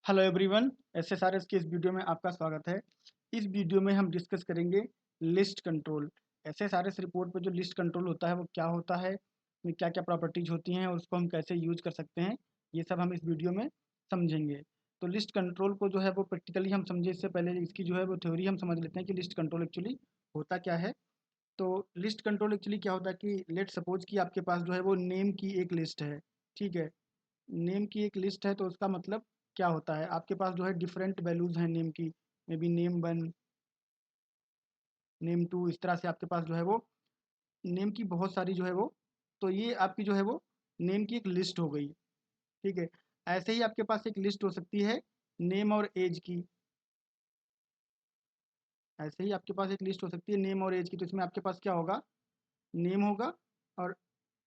Hello everyone, एसएसआरएस की इस video में आपका स्वागत है। इस वीडियो में हम डिस्कस करेंगे लिस्ट कंट्रोल। एसएसआरएस रिपोर्ट पे जो लिस्ट कंट्रोल होता है वो क्या होता है, उसमें क्या क्या प्रॉपर्टीज होती हैं और उसको हम कैसे यूज कर सकते हैं, ये सब हम इस वीडियो में समझेंगे। तो लिस्ट कंट्रोल को जो है वो प्रैक्टिकली हम समझे इससे पहले इसकी जो है वो थ्योरी हम समझ लेते हैं कि लिस्ट कंट्रोल एक्चुअली होता क्या है। तो लिस्ट कंट्रोल एक्चुअली क्या होता है कि लेट सपोज कि आपके पास जो है वो नेम की एक लिस्ट है। ठीक है, नेम की एक लिस्ट है तो उसका मतलब क्या होता है, आपके पास जो है डिफरेंट वैल्यूज हैं नेम की, may be name one, name two, इस तरह से आपके पास जो है वो नेम की बहुत सारी जो है वो, तो ये आपकी जो है वो नेम की एक लिस्ट हो गई। ठीक है, ऐसे ही आपके पास एक लिस्ट हो सकती है नेम और एज की। ऐसे ही आपके पास एक लिस्ट हो सकती है नेम और एज की, तो इसमें आपके पास क्या होगा, नेम होगा और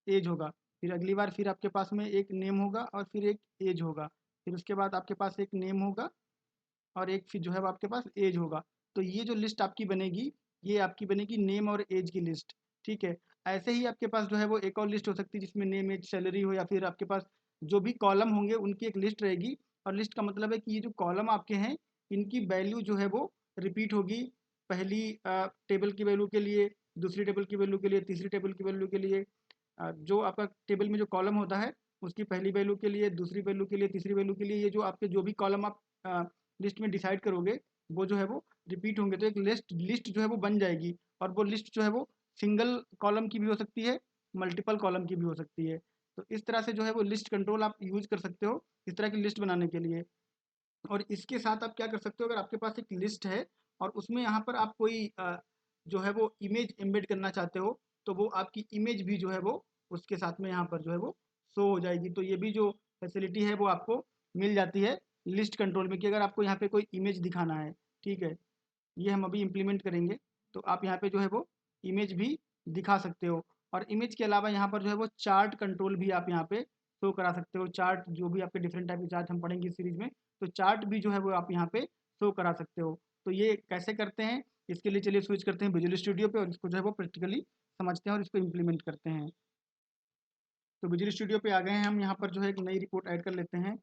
एज होगा। फिर अगली बार फिर आपके पास में एक नेम होगा और फिर एक एज होगा। फिर उसके बाद आपके पास एक नेम होगा और एक फिर जो है वो आपके पास एज होगा। तो ये जो लिस्ट आपकी बनेगी, ये आपकी बनेगी नेम और एज की लिस्ट। ठीक है, ऐसे ही आपके पास जो है वो एक और लिस्ट हो सकती है जिसमें नेम एज सैलरी हो, या फिर आपके पास जो भी कॉलम होंगे उनकी एक लिस्ट रहेगी। और लिस्ट का मतलब है कि ये जो कॉलम आपके हैं इनकी वैल्यू जो है वो रिपीट होगी। पहली टेबल की वैल्यू के लिए, दूसरी टेबल की वैल्यू के लिए, तीसरी टेबल की वैल्यू के लिए, जो आपका टेबल में जो कॉलम होता है उसकी पहली वैल्यू के लिए, दूसरी वैल्यू के लिए, तीसरी वैल्यू के लिए, ये जो आपके जो भी कॉलम आप लिस्ट में डिसाइड करोगे वो जो है वो रिपीट होंगे। तो एक लिस्ट लिस्ट जो है वो बन जाएगी। और वो लिस्ट जो है वो सिंगल कॉलम की भी हो सकती है, मल्टीपल कॉलम की भी हो सकती है। तो इस तरह से जो है वो लिस्ट कंट्रोल आप यूज कर सकते हो इस तरह की लिस्ट बनाने के लिए। और इसके साथ आप क्या कर सकते हो, अगर आपके पास एक लिस्ट है और उसमें यहाँ पर आप कोई जो है वो इमेज एम्बेड करना चाहते हो, तो वो आपकी इमेज भी जो है वो उसके साथ में यहाँ पर जो है वो शो हो जाएगी। तो ये भी जो फैसिलिटी है वो आपको मिल जाती है लिस्ट कंट्रोल में, कि अगर आपको यहाँ पे कोई इमेज दिखाना है। ठीक है, ये हम अभी इम्प्लीमेंट करेंगे। तो आप यहाँ पे जो है वो इमेज भी दिखा सकते हो। और इमेज के अलावा यहाँ पर जो है वो चार्ट कंट्रोल भी आप यहाँ पे शो करा सकते हो। चार्ट जो भी आपके डिफरेंट टाइप के चार्ट हम पढ़ेंगे इस सीरीज में, तो चार्ट भी जो है वो आप यहाँ पे शो करा सकते हो। तो ये कैसे करते हैं, इसके लिए चलिए स्विच करते हैं विजुअल स्टूडियो पे और इसको जो है वो प्रैक्टिकली समझते हैं और इसको इम्प्लीमेंट करते हैं। तो विजुअल स्टूडियो पे आ गए हैं हम, यहाँ पर जो है एक नई रिपोर्ट ऐड कर लेते हैं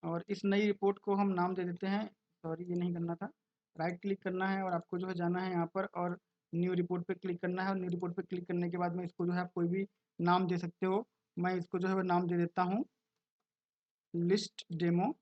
और इस नई रिपोर्ट को हम नाम दे देते हैं। सॉरी, ये नहीं करना था। राइट क्लिक करना है और आपको जो है जाना है यहाँ पर और न्यू रिपोर्ट पे क्लिक करना है। और न्यू रिपोर्ट पे क्लिक करने के बाद में इसको जो है आप कोई भी नाम दे सकते हो। मैं इसको जो है वो नाम दे देता हूँ लिस्ट डेमो।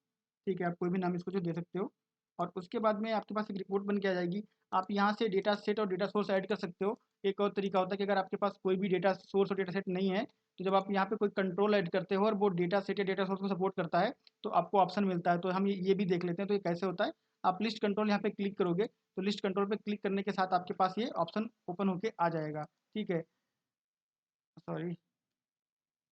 ठीक है, आप कोई भी नाम इसको जो दे सकते हो। और उसके बाद में आपके पास एक रिपोर्ट बन के आ जाएगी। आप यहाँ से डेटा सेट और डेटा सोर्स ऐड कर सकते हो। एक और तरीका होता है कि अगर आपके पास कोई भी डेटा सोर्स और डेटा सेट नहीं है, तो जब आप यहाँ पे कोई कंट्रोल ऐड करते हो और वो डेटा सेट या डेटा सोर्स को सपोर्ट करता है, तो आपको ऑप्शन मिलता है। तो हम ये भी देख लेते हैं। तो ये कैसे होता है, आप लिस्ट कंट्रोल यहाँ पे क्लिक करोगे तो लिस्ट कंट्रोल पे क्लिक करने के साथ आपके पास ये ऑप्शन ओपन होके आ जाएगा। ठीक है, सॉरी,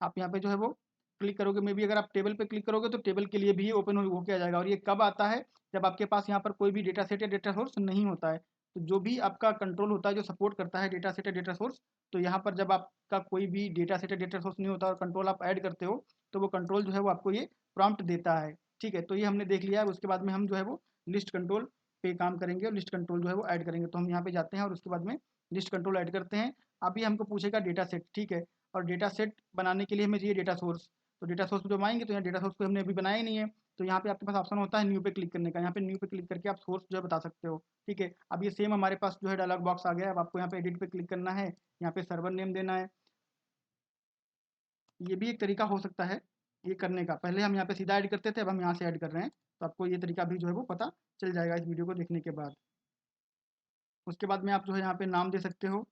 आप यहाँ पे जो है वो क्लिक करोगे, मे बी अगर आप टेबल पे क्लिक करोगे तो टेबल के लिए भी ओपन होके आ जाएगा। और ये कब आता है, जब आपके पास यहाँ पर कोई भी डेटा सेट या डेटा सोर्स नहीं होता है। तो जो भी आपका कंट्रोल होता है जो सपोर्ट करता है डेटा सेट या डेटा सोर्स, तो यहाँ पर जब आपका कोई भी डेटा सेट या डेटा सोर्स नहीं होता और कंट्रोल आप ऐड करते हो, तो वो कंट्रोल जो है वो आपको ये प्रॉम्प्ट देता है। ठीक है, तो ये हमने देख लिया है। उसके बाद में हम जो है वो लिस्ट कंट्रोल पे काम करेंगे और लिस्ट कंट्रोल जो है वो ऐड करेंगे। तो हम यहाँ पे जाते हैं और उसके बाद में लिस्ट कंट्रोल ऐड करते हैं। अभी हमको पूछेगा डेटा सेट। ठीक है, और डेटा सेट बनाने के लिए हमें चाहिए डेटा सोर्स। तो डेटा सोर्स पे जब आएंगे तो यहाँ डेटा सोर्स को हमने अभी बनाया ही नहीं है। तो यहाँ पे आपके पास ऑप्शन होता है न्यू पे क्लिक करने का। यहाँ पे न्यू पे क्लिक करके आप सोर्स जो है बता सकते हो। ठीक है, अब ये सेम हमारे पास जो है डायलॉग बॉक्स आ गया है। अब आपको यहाँ पे एडिट पे क्लिक करना है, यहाँ पे सर्वर नेम देना है। ये भी एक तरीका हो सकता है ये करने का। पहले हम यहाँ पे सीधा ऐड करते थे, अब हम यहाँ से ऐड कर रहे हैं। तो आपको ये तरीका भी जो है वो पता चल जाएगा इस वीडियो को देखने के बाद। उसके बाद में आप जो है यहाँ पे नाम दे सकते हो।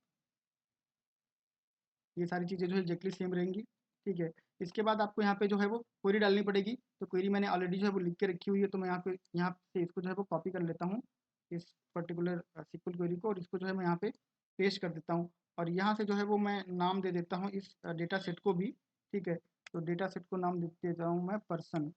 ये सारी चीज़ें जो है एग्जैक्टली सेम रहेंगी। ठीक है, इसके बाद आपको यहाँ पे जो है वो क्वेरी डालनी पड़ेगी। तो क्वेरी मैंने ऑलरेडी जो है वो लिख के रखी हुई है। तो मैं यहाँ से इसको जो है वो कॉपी कर लेता हूँ, इस पर्टिकुलर सिक्वल क्वेरी को, और इसको जो है मैं यहाँ पे पेस्ट कर देता हूँ। और यहाँ से जो है वो मैं नाम दे देता हूँ इस डेटा सेट को भी। ठीक है, तो डेटा सेट को नाम दे देता हूँ मैं पर्सन।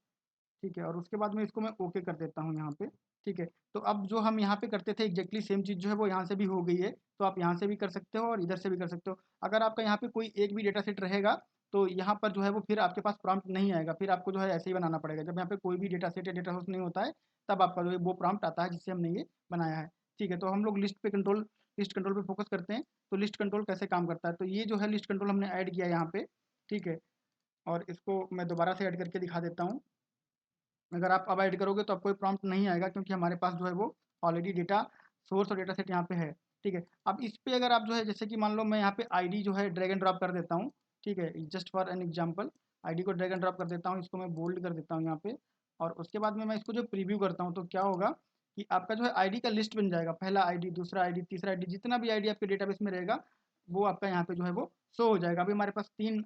ठीक है, और उसके बाद में इसको मैं ओके कर देता हूँ यहाँ पे। ठीक है, तो अब जो हम यहाँ पे करते थे एग्जैक्टली सेम चीज़ जो है वो यहाँ से भी हो गई है। तो आप यहाँ से भी कर सकते हो और इधर से भी कर सकते हो। अगर आपका यहाँ पे कोई एक भी डेटा सेट रहेगा तो यहाँ पर जो है वो फिर आपके पास प्रॉम्प्ट नहीं आएगा, फिर आपको जो है ऐसे ही बनाना पड़ेगा। जब यहाँ पे कोई भी डेटा सेट या डेटा सोर्स नहीं होता है, तब आपका जो है वो प्रॉम्प्ट आता है जिससे हमने ये बनाया है। ठीक है, तो हम लोग लिस्ट कंट्रोल पे फोकस करते हैं। तो लिस्ट कंट्रोल कैसे काम करता है, तो ये जो है लिस्ट कंट्रोल हमने ऐड किया यहाँ पे। ठीक है, और इसको मैं दोबारा से ऐड करके दिखा देता हूँ। अगर आप अब ऐड करोगे तो अब कोई प्रॉम्प्ट नहीं आएगा, क्योंकि हमारे पास जो है वो ऑलरेडी डेटा सोर्स और डेटा सेट यहाँ पे है। ठीक है, अब इस पे अगर आप जो है, जैसे कि मान लो मैं यहाँ पे आईडी जो है ड्रैग एंड ड्रॉप कर देता हूँ। ठीक है, just for an example ID को ड्रैग एंड ड्रॉप कर देता हूँ, इसको मैं बोल्ड कर देता हूँ यहाँ पे। और उसके बाद में मैं इसको जो प्रीव्यू करता हूँ तो क्या होगा कि आपका जो है आईडी का लिस्ट बन जाएगा, पहला आईडी, दूसरा आईडी, तीसरा आईडी, जितना भी आईडी आपके डेटाबेस में रहेगा वो आपका यहाँ पे जो है वो शो हो जाएगा। अभी हमारे पास 3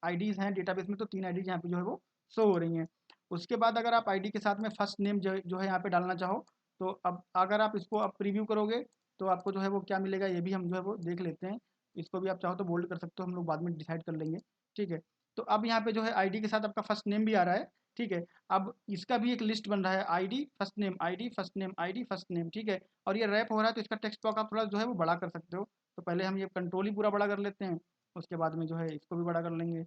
आईडीज़ हैं डेटाबेस में, तो 3 आईडीज़ यहाँ पे जो है वो शो हो रही हैं। उसके बाद अगर आप आईडी के साथ में फर्स्ट नेम जो है यहाँ पे डालना चाहो, तो अब अगर आप इसको अब प्रीव्यू करोगे तो आपको जो है वो क्या मिलेगा, ये भी हम जो है वो देख लेते हैं। इसको भी आप चाहो तो बोल्ड कर सकते हो, हम लोग बाद में डिसाइड कर लेंगे। ठीक है, तो अब यहाँ पे जो है आईडी के साथ आपका फर्स्ट नेम भी आ रहा है। ठीक है, अब इसका भी एक लिस्ट बन रहा है, ID first name, ID first name, ID first name. ठीक है, और ये रैप हो रहा है, तो इसका टेक्स्ट बॉक्स आप थोड़ा जो है वो बड़ा कर सकते हो। तो पहले हम ये कंट्रोल ही पूरा बड़ा कर लेते हैं, उसके बाद में जो है इसको भी बड़ा कर लेंगे।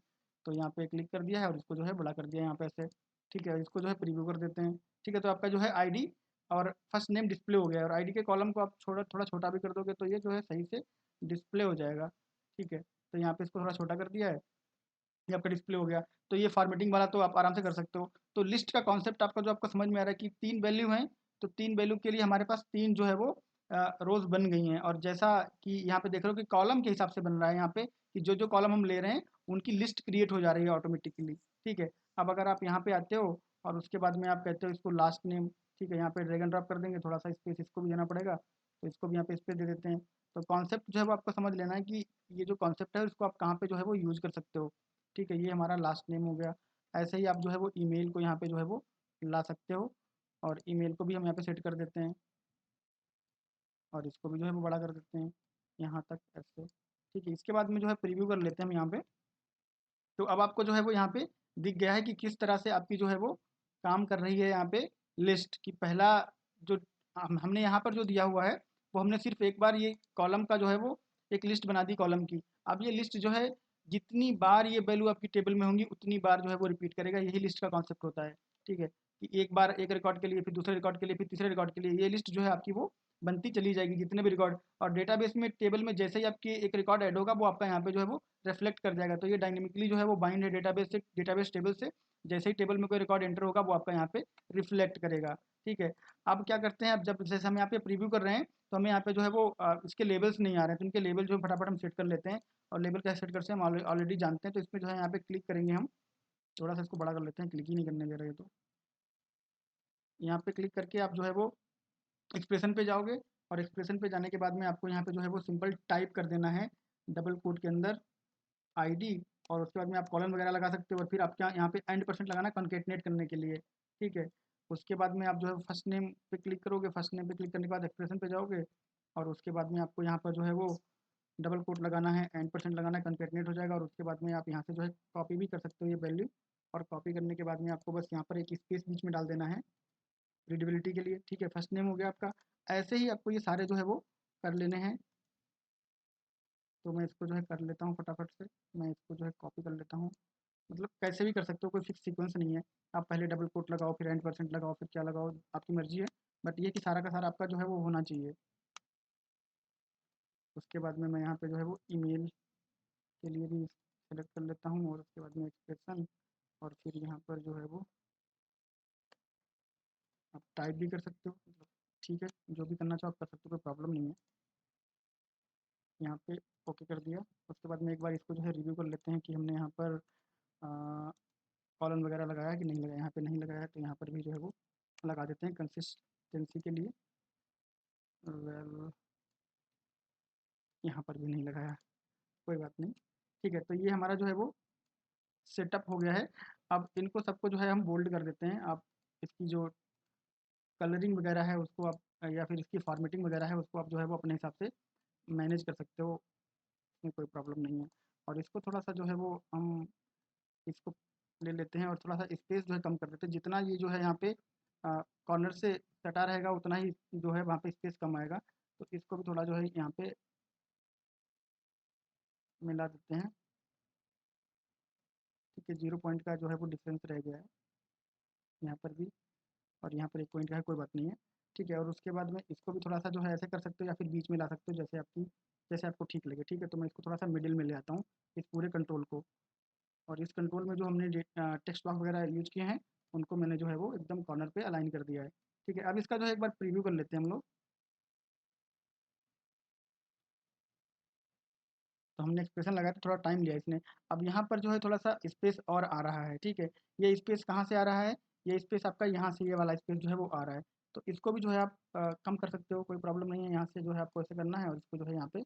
तो यहाँ पे क्लिक कर दिया है और इसको जो है बड़ा कर दिया है यहाँ पे ऐसे। ठीक है, इसको जो है प्रीव्यू कर देते हैं। ठीक है, तो आपका जो है आईडी और फर्स्ट नेम डिस्प्ले हो गया है, और आईडी के कॉलम को आप थोड़ा छोटा भी कर दोगे तो ये जो है सही से डिस्प्ले हो जाएगा। ठीक है, तो यहाँ पे इसको थोड़ा छोटा कर दिया है, ये आपका डिस्प्ले हो गया। तो ये फॉर्मेटिंग वाला तो आप आराम से कर सकते हो। तो लिस्ट का कॉन्सेप्ट आपका जो आपको समझ में आ रहा है कि 3 वैल्यू हैं, तो 3 वैल्यू के लिए हमारे पास 3 जो है वो रोज़ बन गई हैं। और जैसा कि यहाँ पे देख रहे हो कि कॉलम के हिसाब से बन रहा है यहाँ पे, कि जो कॉलम हम ले रहे हैं उनकी लिस्ट क्रिएट हो जा रही है ऑटोमेटिकली। ठीक है, अब अगर आप यहाँ पे आते हो और उसके बाद में आप कहते हो इसको लास्ट नेम। ठीक है, यहाँ पे ड्रैग एंड ड्रॉप कर देंगे, थोड़ा सा स्पेस इसको भी देना पड़ेगा, तो इसको भी यहाँ पे स्पेस दे देते हैं। तो कॉन्सेप्ट जो है वो आपको समझ लेना है कि ये जो कॉन्सेप्ट है उसको आप कहाँ पे जो है वो यूज़ कर सकते हो। ठीक है, ये हमारा लास्ट नेम हो गया। ऐसे ही आप जो है वो ईमेल को यहाँ पे जो है वो ला सकते हो, और ईमेल को भी हम यहाँ पे सेट कर देते हैं, और इसको भी जो है वो बड़ा कर देते हैं यहाँ तक ऐसे। ठीक है, इसके बाद में जो है प्रीव्यू कर लेते हैं हम यहाँ पे। तो अब आपको जो है वो यहाँ पे दिख गया है कि किस तरह से आपकी जो है वो काम कर रही है यहाँ पे लिस्ट की। पहला जो हमने यहाँ पर जो दिया हुआ है वो हमने सिर्फ एक बार ये कॉलम का जो है वो एक लिस्ट बना दी कॉलम की। अब ये लिस्ट जो है जितनी बार ये वैल्यू आपकी टेबल में होंगी उतनी बार जो है वो रिपीट करेगा, यही लिस्ट का कॉन्सेप्ट होता है। ठीक है, कि एक बार एक रिकॉर्ड के लिए, फिर दूसरे रिकॉर्ड के लिए, फिर तीसरे रिकॉर्ड के लिए ये लिस्ट जो है आपकी वो बनती चली जाएगी जितने भी रिकॉर्ड। और डेटाबेस में टेबल में जैसे ही आपकी एक रिकॉर्ड ऐड होगा वो आपका यहाँ पे जो है वो रिफ्लेक्ट कर जाएगा। तो ये डायनेमिकली जो है वो बाइंड है डेटाबेस से, डेटाबेस टेबल से। जैसे ही टेबल में कोई रिकॉर्ड एंटर होगा वो आपका यहाँ पे रिफ्लेक्ट करेगा। ठीक है, अब क्या करते हैं, अब जब जैसे हम यहाँ पे प्रीव्यू कर रहे हैं तो हमें यहाँ पे जो है वो इसके लेबल्स नहीं आ रहे हैं, तो इनके लेबल जो है फटाफट हम सेट कर लेते हैं। और लेबल कैसे सेट करते हैं हम ऑलरेडी जानते हैं। तो इसमें जो है यहाँ पे क्लिक करेंगे हम, थोड़ा सा इसको बड़ा कर लेते हैं, क्लिक ही नहीं करने दे रहे। तो यहाँ पे क्लिक करके आप जो है वो एक्सप्रेशन पे जाओगे, और एक्सप्रेशन पे जाने के बाद में आपको यहाँ पे जो है वो सिंपल टाइप कर देना है डबल कोट के अंदर आईडी, और उसके बाद में आप कॉलन वगैरह लगा सकते हो, और फिर आपके यहाँ पे एंड परसेंट लगाना कॉन्केटनेट करने के लिए। ठीक है, उसके बाद में आप जो है फर्स्ट नेम पे क्लिक करोगे, फर्स्ट नेम पे क्लिक करने के बाद एक्सप्रेशन पे जाओगे, और उसके बाद में आपको यहाँ पर जो है वो डबल कोट लगाना है, एंड परसेंट लगाना है, कॉन्केटनेट हो जाएगा। और उसके बाद में आप यहाँ से जो है कॉपी भी कर सकते हो ये वैल्यू, और कॉपी करने के बाद में आपको बस यहाँ पर एक स्पेस बीच में डाल देना है रीडेबिलिटी के लिए। ठीक है, फर्स्ट नेम हो गया आपका। ऐसे ही आपको ये सारे जो है वो कर लेने हैं। तो मैं इसको जो है कर लेता हूँ फटाफट से, मैं इसको जो है कॉपी कर लेता हूँ। मतलब कैसे भी कर सकते हो, कोई फिक्स सीक्वेंस नहीं है। आप पहले डबल कोट लगाओ, फिर एंड परसेंट लगाओ, फिर क्या लगाओ, आपकी मर्जी है। बट ये कि सारा का सारा आपका जो है वो होना चाहिए। उसके बाद में मैं यहाँ पे जो है वो ईमेल के लिए भी सेलेक्ट कर लेता हूँ, और उसके बाद में एक्सप्रेशन, और फिर यहाँ पर जो है वो आप टाइप भी कर सकते हो। मतलब ठीक है, जो भी करना चाहो आप कर सकते हो, कोई प्रॉब्लम नहीं है। यहाँ पे ओके कर दिया। उसके बाद में एक बार इसको जो है रिव्यू कर लेते हैं कि हमने यहाँ पर कॉलन वगैरह लगाया कि नहीं लगाया। यहाँ पे नहीं लगाया है, तो यहाँ पर भी जो है वो लगा देते हैं कंसिस्टेंसी के लिए। वेल, यहाँ पर भी नहीं लगाया, कोई बात नहीं। ठीक है, तो ये हमारा जो है वो सेटअप हो गया है। अब इनको सबको जो है हम बोल्ड कर देते हैं। आप इसकी जो कलरिंग वगैरह है उसको आप, या फिर इसकी फॉर्मेटिंग वगैरह है उसको आप जो है वो अपने हिसाब से मैनेज कर सकते हो, इसमें कोई प्रॉब्लम नहीं है। और इसको थोड़ा सा जो है वो हम इसको ले लेते हैं, और थोड़ा सा स्पेस जो है कम कर देते हैं। जितना ये जो है यहाँ पे कॉर्नर से सटा रहेगा उतना ही जो है वहाँ पे स्पेस कम आएगा। तो इसको भी थोड़ा जो है यहाँ पे मिला देते हैं। ठीक है, 0 पॉइंट का जो है वो डिफरेंस रह गया है यहाँ पर भी, और यहाँ पर 1 पॉइंट का है, कोई बात नहीं है। ठीक है, और उसके बाद में इसको भी थोड़ा सा जो है ऐसे कर सकते हो, या फिर बीच में ला सकते हो, जैसे आपको ठीक लगे। ठीक है, तो मैं इसको थोड़ा सा मिडिल में ले आता हूँ इस पूरे कंट्रोल को। और इस कंट्रोल में जो हमने टेक्स्ट बॉक्स वगैरह यूज किए हैं उनको मैंने जो है वो एकदम कॉर्नर पे अलाइन कर दिया है। ठीक है, अब इसका जो है एक बार प्रीव्यू कर लेते हैं हम लोग। तो हमने एक्सप्रेशन लगाया तो थोड़ा टाइम लिया इसने। अब यहाँ पर जो है थोड़ा सा स्पेस और आ रहा है। ठीक है, ये स्पेस कहाँ से आ रहा है? ये स्पेस आपका यहाँ से, ये वाला स्पेस जो है वो आ रहा है। तो इसको भी जो है आप कम कर सकते हो, कोई प्रॉब्लम नहीं है। यहाँ से जो है आपको ऐसे करना है और इसको जो है यहाँ पे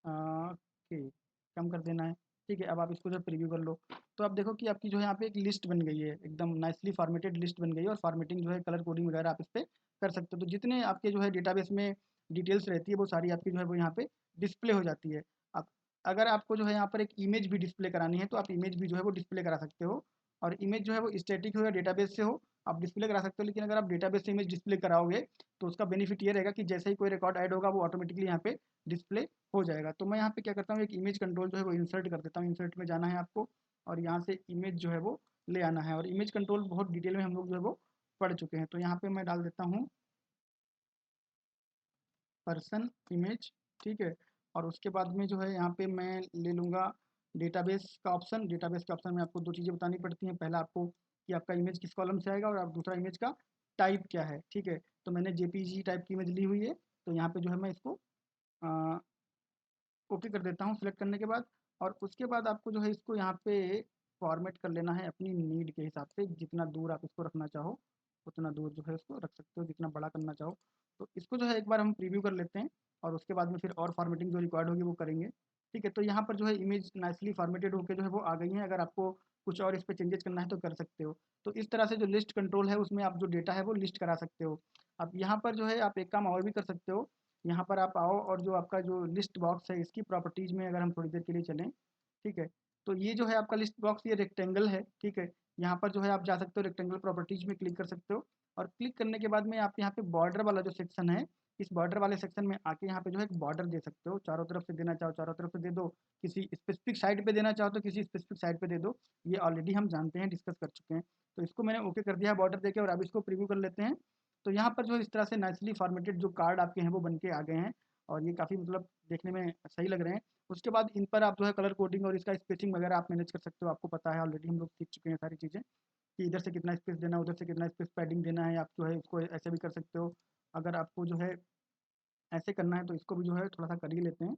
ओके कम कर देना है। ठीक है, अब आप इसको जो प्रीव्यू कर लो। तो आप देखो कि आपकी जो है यहाँ पे एक लिस्ट बन गई है, एकदम नाइसली फॉर्मेटेड लिस्ट बन गई है। और फॉर्मेटिंग जो है, कलर कोडिंग वगैरह आप इस पर कर सकते हो। तो जितने आपके जो है डेटाबेस में डिटेल्स रहती है वो सारी आपकी जो है वो यहाँ पे डिस्प्ले हो जाती है। आप अगर आपको जो है यहाँ पर एक इमेज भी डिस्प्ले करानी है तो आप इमेज भी जो है वो डिस्प्ले करा सकते हो। और इमेज जो है वो स्टैटिक हो या डेटाबेस से हो, आप डिस्प्ले करा सकते हो। लेकिन अगर आप डेटाबेस से इमेज डिस्प्ले कराओगे तो उसका बेनिफिट ये रहेगा कि जैसे ही कोई रिकॉर्ड ऐड होगा वो ऑटोमेटिकली यहाँ पे डिस्प्ले हो जाएगा। तो मैं यहाँ पे क्या करता हूँ, एक इमेज कंट्रोल जो है वो इंसर्ट कर देता हूँ। इंसर्ट में जाना है आपको और यहाँ से इमेज जो है वो ले आना है। और इमेज कंट्रोल बहुत डिटेल में हम लोग जो है वो पढ़ चुके हैं। तो यहाँ पे मैं डाल देता हूँ पर्सन इमेज। ठीक है, और उसके बाद में जो है यहाँ पे मैं ले लूँगा डेटाबेस का ऑप्शन। डेटाबेस के ऑप्शन में आपको दो चीज़ें बतानी पड़ती हैं। पहला आपको कि आपका इमेज किस कॉलम से आएगा, और आप दूसरा इमेज का टाइप क्या है। ठीक है, तो मैंने जेपीजी टाइप की इमेज ली हुई है। तो यहाँ पे जो है मैं इसको ओके कर देता हूँ सिलेक्ट करने के बाद। और उसके बाद आपको जो है इसको यहाँ पे फॉर्मेट कर लेना है अपनी नीड के हिसाब से। जितना दूर आप इसको रखना चाहो उतना दूर जो है इसको रख सकते हो, जितना बड़ा करना चाहो। तो इसको जो है एक बार हम प्रीव्यू कर लेते हैं और उसके बाद में फिर और फॉर्मेटिंग जो रिक्वायर्ड होगी वो करेंगे। ठीक है, तो यहाँ पर जो है इमेज नाइसली फॉर्मेटेड होकर जो है वो आ गई है। अगर आपको कुछ और इस पर चेंजेस करना है तो कर सकते हो। तो इस तरह से जो लिस्ट कंट्रोल है उसमें आप जो डेटा है वो लिस्ट करा सकते हो। अब यहाँ पर जो है आप एक काम और भी कर सकते हो। यहाँ पर आप आओ और जो आपका जो लिस्ट बॉक्स है इसकी प्रॉपर्टीज़ में अगर हम थोड़ी देर के लिए चलें। ठीक है, तो ये जो है आपका लिस्ट बॉक्स ये रेक्टेंगल है। ठीक है, यहाँ पर जो है आप जा सकते हो रेक्टेंगल प्रॉपर्टीज़ में क्लिक कर सकते हो। और क्लिक करने के बाद में आप यहाँ पे बॉर्डर वाला जो सेक्शन है, इस बॉर्डर वाले सेक्शन में आके यहाँ पे जो है एक बॉर्डर दे सकते हो। चारों तरफ से देना चाहो चारों तरफ से दे दो, किसी स्पेसिफिक साइड पे देना चाहो तो किसी स्पेसिफिक साइड पे दे दो। ये ऑलरेडी हम जानते हैं, डिस्कस कर चुके हैं। तो इसको मैंने ओके कर दिया बॉर्डर देके, और अब इसको प्रीव्यू कर लेते हैं। तो यहाँ पर जो है इस तरह से नाइसली फॉर्मेटेड जो कार्ड आपके हैं वो बन के आ गए हैं। और ये काफ़ी मतलब देखने में सही लग रहे हैं। उसके बाद इन पर आप जो है कलर कोडिंग और इसका स्पेसिंग वगैरह आप मैनेज कर सकते हो। आपको पता है ऑलरेडी, हम लोग सीख चुके हैं सारी चीज़ें कि इधर से कितना स्पेस देना है, उधर से कितना स्पेस पैडिंग देना है। आप जो है इसको ऐसे भी कर सकते हो। अगर आपको जो है ऐसे करना है तो इसको भी जो है थोड़ा सा कर ही लेते हैं।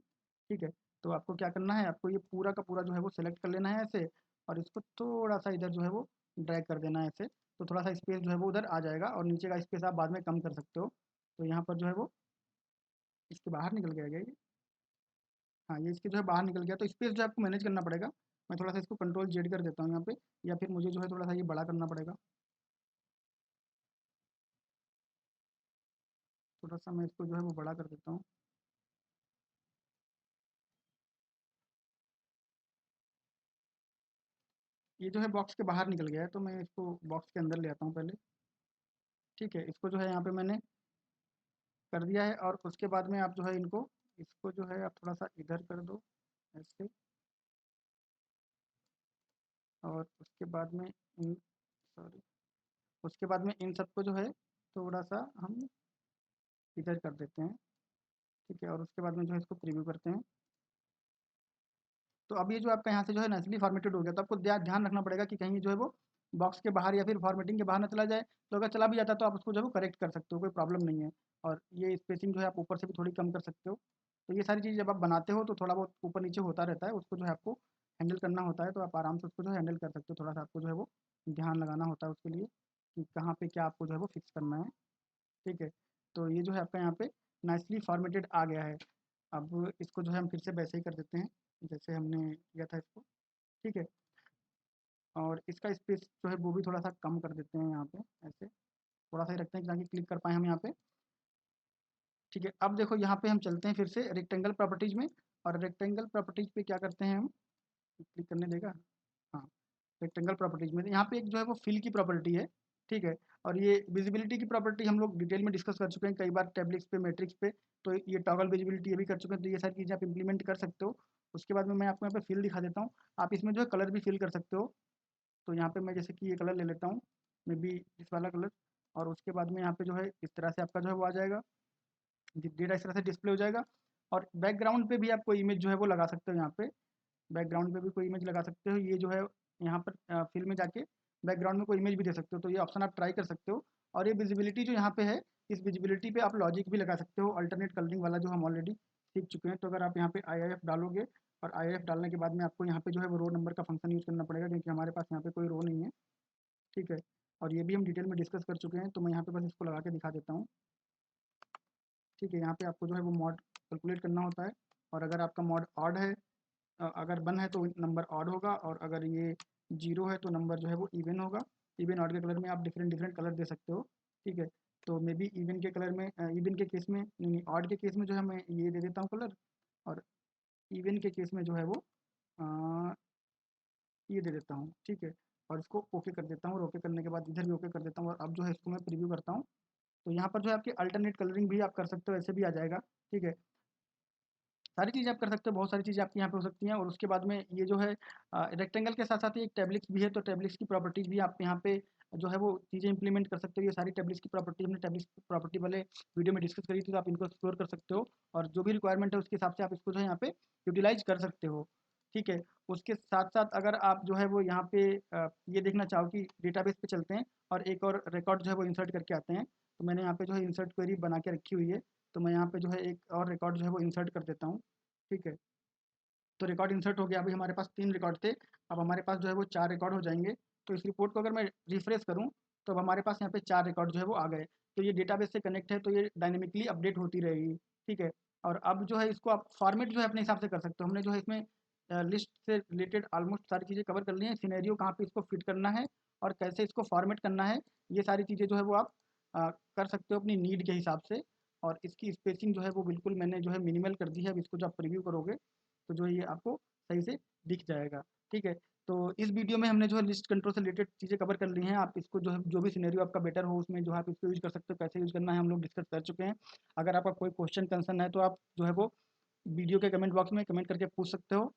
ठीक है, तो आपको क्या करना है, आपको ये पूरा का पूरा जो है वो सेलेक्ट कर लेना है ऐसे। और इसको थोड़ा सा इधर जो है वो ड्रैग कर देना है ऐसे। तो थोड़ा सा स्पेस जो है वो उधर आ जाएगा, और नीचे का स्पेस आप बाद में कम कर सकते हो। तो यहाँ पर जो है वो इसके बाहर निकल गया ये। हाँ, ये इसके जो है बाहर निकल गया। तो स्पेस जो है आपको मैनेज करना पड़ेगा। मैं थोड़ा सा इसको कंट्रोल जेड कर देता हूँ यहाँ पे, या फिर मुझे जो है थोड़ा सा ये बड़ा करना पड़ेगा। थोड़ा सा मैं इसको जो है वो बड़ा कर देता हूँ। ये जो है बॉक्स के बाहर निकल गया है, तो मैं इसको बॉक्स के अंदर ले आता हूँ पहले। ठीक है, इसको जो है यहाँ पे मैंने कर दिया है। और उसके बाद में आप जो है इनको, इसको जो है आप थोड़ा सा इधर कर दो ऐसे। और उसके बाद में इन सॉरी उसके बाद में इन सबको जो है थोड़ा सा हम इधर कर देते हैं। ठीक है, और उसके बाद में जो है इसको प्रीव्यू करते हैं। तो अब ये जो आपका यहाँ से जो है नस्ली फॉर्मेटेड हो गया। तो आपको ध्यान रखना पड़ेगा कि कहीं जो है वो बॉक्स के बाहर या फिर फॉर्मेटिंग के बाहर ना चला जाए। तो अगर चला भी जाता है तो आप उसको जो है वो करेक्ट कर सकते हो, कोई प्रॉब्लम नहीं है। और ये स्पेसिंग जो है आप ऊपर से भी थोड़ी कम कर सकते हो। तो ये सारी चीज़ जब आप बनाते हो तो थोड़ा बहुत ऊपर नीचे होता रहता है, उसको जो है आपको हैंडल करना होता है। तो आप आराम से उसको जो है हैंडल कर सकते हो। थोड़ा सा आपको जो है वो ध्यान लगाना होता है उसके लिए कि कहाँ पे क्या आपको जो है वो फिक्स करना है। ठीक है, तो ये जो है आपका यहाँ पे नाइसली फॉर्मेटेड आ गया है। अब इसको जो है हम फिर से वैसे ही कर देते हैं जैसे हमने किया था इसको। ठीक है, और इसका स्पेस जो है वो भी थोड़ा सा कम कर देते हैं यहाँ पे ऐसे। थोड़ा सा ही रखते हैं ताकि क्लिक कर पाए हम यहाँ पे। ठीक है, अब देखो यहाँ पे हम चलते हैं फिर से रेक्टेंगल प्रॉपर्टीज में। और रेक्टेंगल प्रॉपर्टीज पे क्या करते हैं हम, क्लिक करने देगा। हाँ, रेक्टेंगल प्रॉपर्टीज में यहाँ पे एक जो है वो फिल की प्रॉपर्टी है। ठीक है, और ये विजिबिलिटी की प्रॉपर्टी हम लोग डिटेल में डिस्कस कर चुके हैं कई बार, टेबलिक्स पे, मैट्रिक्स पे। तो ये टॉगल विजिबिलिटी ये भी कर चुके हैं। तो ये सारी चीज़ें आप इंप्लीमेंट कर सकते हो। उसके बाद में मैं आपको यहाँ पे फिल दिखा देता हूँ। आप इसमें जो है कलर भी फिल कर सकते हो। तो यहाँ पे मैं जैसे कि ये कलर ले लेता हूँ, मे बी इस वाला कलर। और उसके बाद में यहाँ पे जो है इस तरह से आपका जो है वो आ जाएगा, डेटा इस तरह से डिस्प्ले हो जाएगा। और बैकग्राउंड पे भी आप कोई इमेज जो है वो लगा सकते हो। यहाँ पे बैकग्राउंड पे भी कोई इमेज लगा सकते हो। ये जो है यहाँ पर फिल में जाके बैकग्राउंड में कोई इमेज भी दे सकते हो, तो ये ऑप्शन आप ट्राई कर सकते हो। और ये विजिबिलिटी जो यहाँ पे है, इस विजिबिलिटी पे आप लॉजिक भी लगा सकते हो, अल्टरनेट कलरिंग वाला जो हम ऑलरेडी सीख चुके हैं। तो अगर आप यहाँ पे IIF डालोगे और IIF डालने के बाद में आपको यहाँ पे जो है वो रो नंबर का फंक्शन यूज़ करना पड़ेगा, क्योंकि हमारे पास यहाँ पे कोई रो नहीं है, ठीक है। और ये भी हम डिटेल में डिस्कस कर चुके हैं, तो मैं यहाँ पे बस इसको लगा के दिखा देता हूँ, ठीक है। यहाँ पे आपको जो है वो मॉड कैलकुलेट करना होता है, और अगर आपका मॉड ऑड है, अगर 1 है तो नंबर ऑड होगा, और अगर ये 0 है तो नंबर जो है वो इवन होगा। इवन ऑड के कलर में आप डिफरेंट डिफरेंट कलर दे सकते हो, ठीक है। तो मे बी इवन के कलर में, इवन के केस में नहीं, ऑड के केस में जो है मैं ये दे देता हूँ कलर, और इवन के केस में जो है वो ये दे देता हूँ, ठीक है। और इसको ओके कर देता हूँ, और ओके करने के बाद इधर भी ओके कर देता हूँ, और अब जो है इसको मैं प्रीव्यू करता हूँ। तो यहाँ पर जो है आपकी अल्टरनेट कलरिंग भी आप कर सकते हो, ऐसे भी आ जाएगा, ठीक है। सारी चीज़ें आप कर सकते हो, बहुत सारी चीज़ें आपकी यहाँ पे हो सकती हैं। और उसके बाद में ये जो है रेक्टेंगल के साथ साथ ही एक टैब्लिक्स भी है, तो टैब्लिक्स की प्रॉपर्टीज़ भी आप यहाँ पे जो है वो चीज़ें इंप्लीमेंट कर सकते हो। ये सारी टैब्लिक्स की प्रॉपर्टी हमने टैब्लिक्स प्रॉपर्टी वाले वीडियो में डिस्कस करी थी, तो आप इनको एक्सप्लोर कर सकते हो, और जो भी रिक्वायरमेंट है उसके हिसाब से आप इसको जो है यहाँ पे यूटिलाइज कर सकते हो, ठीक है। उसके साथ साथ अगर आप जो है वो यहाँ पे ये देखना चाहो कि डेटाबेस पे चलते हैं और एक और रिकॉर्ड जो है वो इंसर्ट करके आते हैं, तो मैंने यहाँ पे जो है इंसर्ट क्वेरी बना के रखी हुई है, तो मैं यहाँ पे जो है एक और रिकॉर्ड जो है वो इंसर्ट कर देता हूँ, ठीक है। तो रिकॉर्ड इंसर्ट हो गया, अभी हमारे पास 3 रिकॉर्ड थे, अब हमारे पास जो है वो 4 रिकॉर्ड हो जाएँगे। तो इस रिपोर्ट को अगर मैं रिफ्रेश करूँ, तो अब हमारे पास यहाँ पे 4 रिकॉर्ड जो है वो आ गए। तो ये डेटाबेस से कनेक्ट है, तो ये डायनामिकली अपडेट होती रहेगी, ठीक है। और अब जो है इसको आप फॉर्मेट जो है अपने हिसाब से कर सकते हो। हमने जो है इसमें लिस्ट से रिलेटेड ऑलमोस्ट सारी चीज़ें कवर कर ली हैं। सिनेरियो कहाँ पे इसको फिट करना है और कैसे इसको फॉर्मेट करना है, ये सारी चीज़ें जो है वो आप कर सकते हो अपनी नीड के हिसाब से। और इसकी स्पेसिंग जो है वो बिल्कुल मैंने जो है मिनिमल कर दी है। अब इसको जब आप प्रीव्यू करोगे, तो जो है ये आपको सही से दिख जाएगा, ठीक है। तो इस वीडियो में हमने जो है लिस्ट कंट्रोल से रिलेटेड चीज़ें कवर कर ली हैं। आप इसको जो है जो भी सिनेरियो आपका बेटर हो उसमें जो है आप इसको यूज़ कर सकते हो, कैसे यूज़ करना है हम लोग डिस्कस कर चुके हैं। अगर आपका कोई क्वेश्चन कंसर्न है तो आप जो है वो वीडियो के कमेंट बॉक्स में कमेंट करके पूछ सकते हो,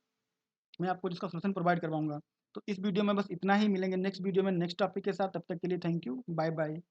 मैं आपको इसका सॉल्यूशन प्रोवाइड करवाऊँगा। तो इस वीडियो में बस इतना ही, मिलेंगे नेक्स्ट वीडियो में नेक्स्ट टॉपिक के साथ, तब तक के लिए थैंक यू, बाय बाय।